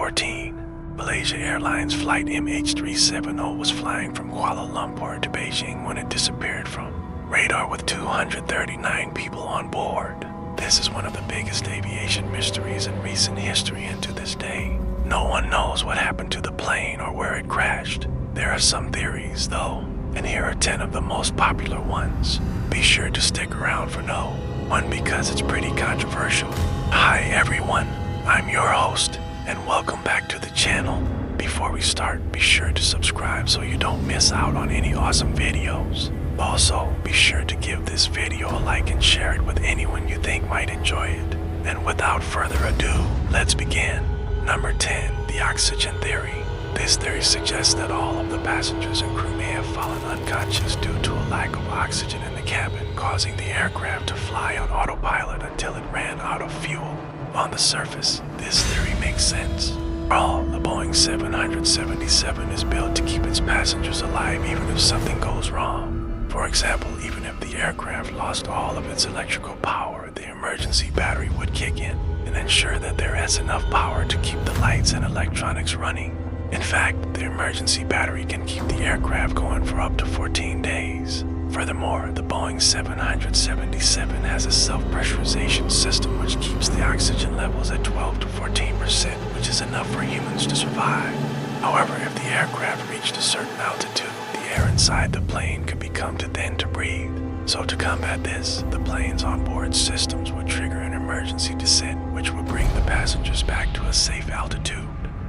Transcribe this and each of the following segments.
2014, Malaysia Airlines Flight MH370 was flying from Kuala Lumpur to Beijing when it disappeared from radar with 239 people on board. This is one of the biggest aviation mysteries in recent history, and to this day, no one knows what happened to the plane or where it crashed. There are some theories, though, and here are 10 of the most popular ones. Be sure to stick around for no one because it's pretty controversial. Hi everyone, I'm your host, and welcome back to the channel. Before we start, be sure to subscribe so you don't miss out on any awesome videos. Also, be sure to give this video a like and share it with anyone you think might enjoy it. And without further ado, let's begin. Number 10, the oxygen theory. This theory suggests that all of the passengers and crew may have fallen unconscious due to a lack of oxygen in the cabin, causing the aircraft to fly on autopilot until it ran out of fuel. On the surface, this theory makes sense. All the Boeing 777 is built to keep its passengers alive even if something goes wrong. For example, even if the aircraft lost all of its electrical power, the emergency battery would kick in and ensure that there is enough power to keep the lights and electronics running. In fact, the emergency battery can keep the aircraft going for up to 14 days. Furthermore, the Boeing 777 has a self-pressurization system which keeps the oxygen levels at 12 to 14%, which is enough for humans to survive. However, if the aircraft reached a certain altitude, the air inside the plane could become too thin to breathe. So to combat this, the plane's onboard systems would trigger an emergency descent, which would bring the passengers back to a safe altitude.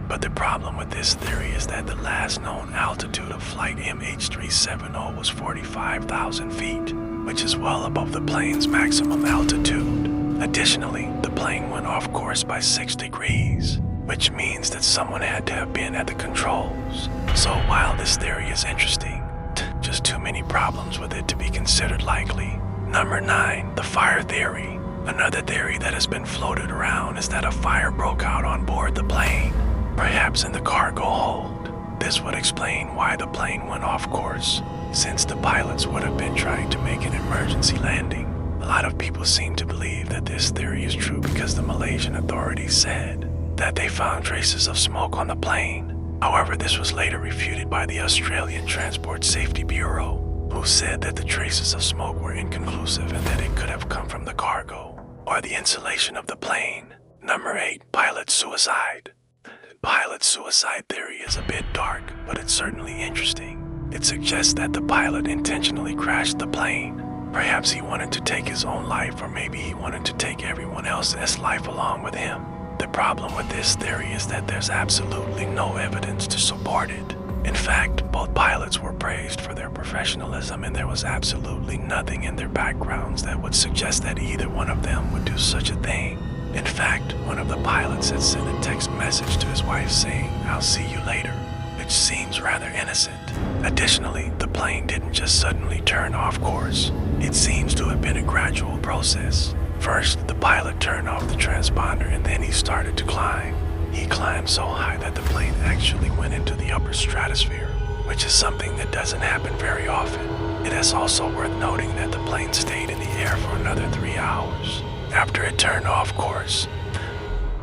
But the problem with this theory is that the last known altitude of flight MH370 was 45,000 feet, which is well above the plane's maximum altitude. Additionally, the plane went off course by 6 degrees, which means that someone had to have been at the controls. So while this theory is interesting, just too many problems with it to be considered likely. Number 9, the fire theory. Another theory that has been floated around is that a fire broke out on board the plane, perhaps in the cargo hold. This would explain why the plane went off course, since the pilots would have been trying to make an emergency landing. A lot of people seem to believe that this theory is true because the Malaysian authorities said that they found traces of smoke on the plane. However, this was later refuted by the Australian Transport Safety Bureau, who said that the traces of smoke were inconclusive and that it could have come from the cargo or the insulation of the plane. Number 8, pilot suicide. Pilot suicide theory is a bit dark, but it's certainly interesting. It suggests that the pilot intentionally crashed the plane. Perhaps he wanted to take his own life, or maybe he wanted to take everyone else's life along with him. The problem with this theory is that there's absolutely no evidence to support it. In fact, both pilots were praised for their professionalism, and there was absolutely nothing in their backgrounds that would suggest that either one of them would do such a thing. In fact, one of the pilots had sent a text message to his wife saying, "I'll see you later," which seems rather innocent. Additionally, the plane didn't just suddenly turn off course. It seems to have been a gradual process. First, the pilot turned off the transponder and then he started to climb. He climbed so high that the plane actually went into the upper stratosphere, which is something that doesn't happen very often. It is also worth noting that the plane stayed in the air for another 3 hours after it turned off course,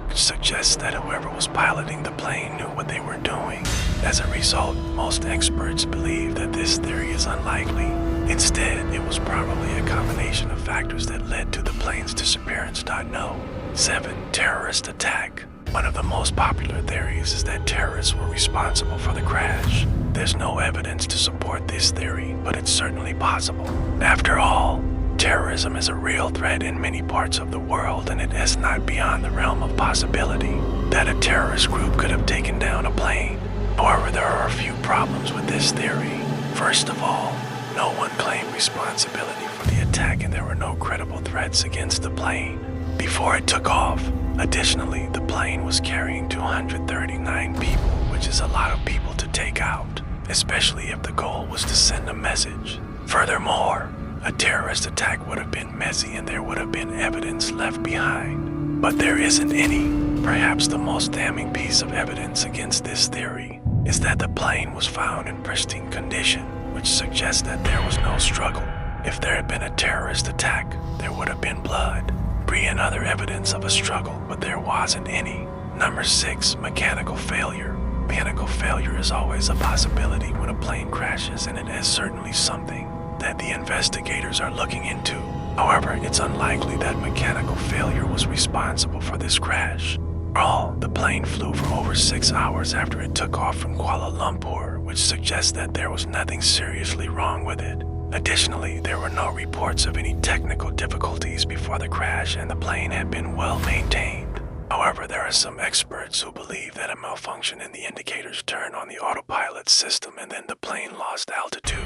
which suggests that whoever was piloting the plane knew what they were doing. As a result, most experts believe that this theory is unlikely. Instead, it was probably a combination of factors that led to the plane's disappearance. No. 7. Terrorist attack. One of the most popular theories is that terrorists were responsible for the crash. There's no evidence to support this theory, but it's certainly possible. After all, terrorism is a real threat in many parts of the world, and it is not beyond the realm of possibility that a terrorist group could have taken down a plane. However, there are a few problems with this theory. First of all, no one claimed responsibility for the attack, and there were no credible threats against the plane before it took off. Additionally, the plane was carrying 239 people, which is a lot of people to take out, especially if the goal was to send a message. Furthermore, a terrorist attack would have been messy and there would have been evidence left behind. But there isn't any. Perhaps the most damning piece of evidence against this theory is that the plane was found in pristine condition, which suggests that there was no struggle. If there had been a terrorist attack, there would have been blood, debris, and other evidence of a struggle, but there wasn't any. Number 6. Mechanical failure. Mechanical failure is always a possibility when a plane crashes, and it is certainly something that the investigators are looking into. However, it's unlikely that mechanical failure was responsible for this crash. The plane flew for over 6 hours after it took off from Kuala Lumpur, which suggests that there was nothing seriously wrong with it. Additionally, there were no reports of any technical difficulties before the crash, and the plane had been well maintained. However, there are some experts who believe that a malfunction in the indicators turned on the autopilot system and then the plane lost altitude.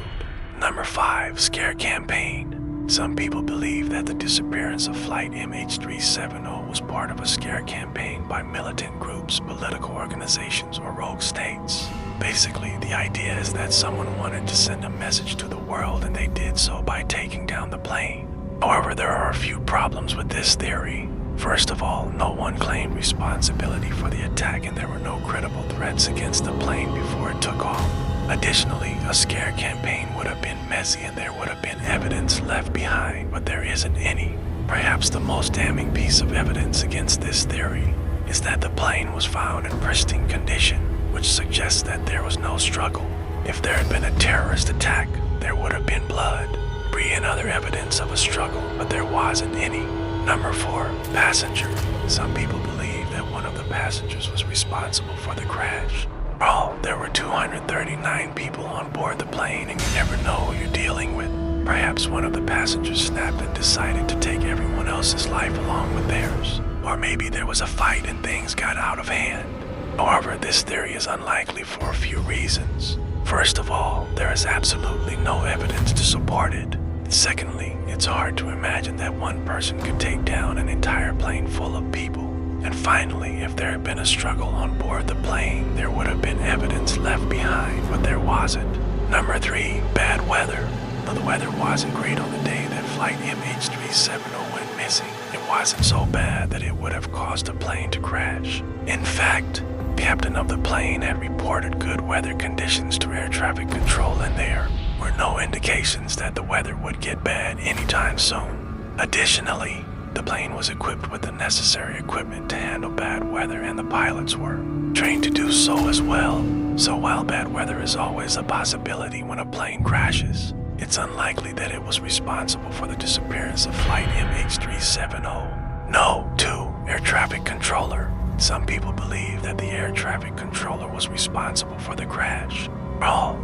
Number 5. Scare campaign. Some people believe that the disappearance of Flight MH370 was part of a scare campaign by militant groups, political organizations, or rogue states. Basically, the idea is that someone wanted to send a message to the world, and they did so by taking down the plane. However, there are a few problems with this theory. First of all, no one claimed responsibility for the attack, and there were no credible threats against the plane before it took off. Additionally, a scare campaign would have been messy and there would have been evidence left behind, but there isn't any. Perhaps the most damning piece of evidence against this theory is that the plane was found in pristine condition, which suggests that there was no struggle. If there had been a terrorist attack, there would have been blood, debris, and other evidence of a struggle, but there wasn't any. Number 4. Passenger. Some people believe that one of the passengers was responsible for the crash. There were 239 people on board the plane, and you never know who you're dealing with. Perhaps one of the passengers snapped and decided to take everyone else's life along with theirs. Or maybe there was a fight and things got out of hand. However, this theory is unlikely for a few reasons. First of all, there is absolutely no evidence to support it. Secondly, it's hard to imagine that one person could take down an entire plane full of people. And finally, if there had been a struggle on board the plane, there would have been evidence left behind, but there wasn't. Number 3. Bad weather. Though the weather wasn't great on the day that Flight MH370 went missing, it wasn't so bad that it would have caused the plane to crash. In fact, the captain of the plane had reported good weather conditions to air traffic control, and there were no indications that the weather would get bad anytime soon. Additionally, the plane was equipped with the necessary equipment to handle bad weather, and the pilots were trained to do so as well. So while bad weather is always a possibility when a plane crashes, it's unlikely that it was responsible for the disappearance of Flight MH370. No. 2. Air traffic controller. Some people believe that the air traffic controller was responsible for the crash.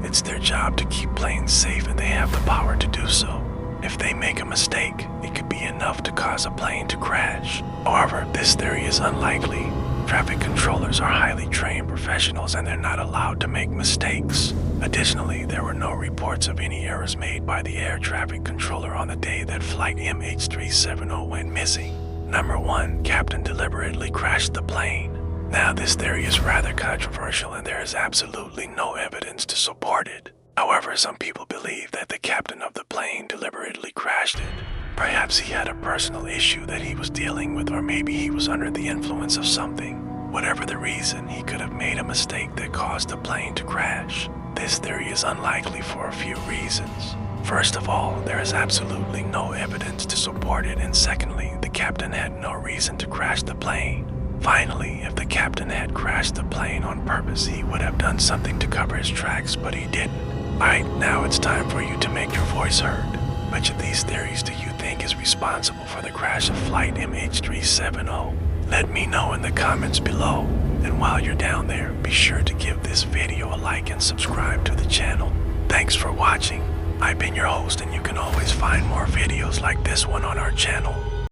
It's their job to keep planes safe, and they have the power to do so. If they make a mistake, it could be enough to cause a plane to crash. However, this theory is unlikely. Traffic controllers are highly trained professionals, and they're not allowed to make mistakes. Additionally, there were no reports of any errors made by the air traffic controller on the day that Flight MH370 went missing. Number 1. Captain deliberately crashed the plane. Now, this theory is rather controversial, and there is absolutely no evidence to support it. However, some people believe that the captain of the plane deliberately crashed it. Perhaps he had a personal issue that he was dealing with, or maybe he was under the influence of something. Whatever the reason, he could have made a mistake that caused the plane to crash. This theory is unlikely for a few reasons. First of all, there is absolutely no evidence to support it, and secondly, the captain had no reason to crash the plane. Finally, if the captain had crashed the plane on purpose, he would have done something to cover his tracks, but he didn't. Alright, now it's time for you to make your voice heard. Which of these theories do you think is responsible for the crash of Flight MH370? Let me know in the comments below. And while you're down there, be sure to give this video a like and subscribe to the channel. Thanks for watching. I've been your host, and you can always find more videos like this one on our channel.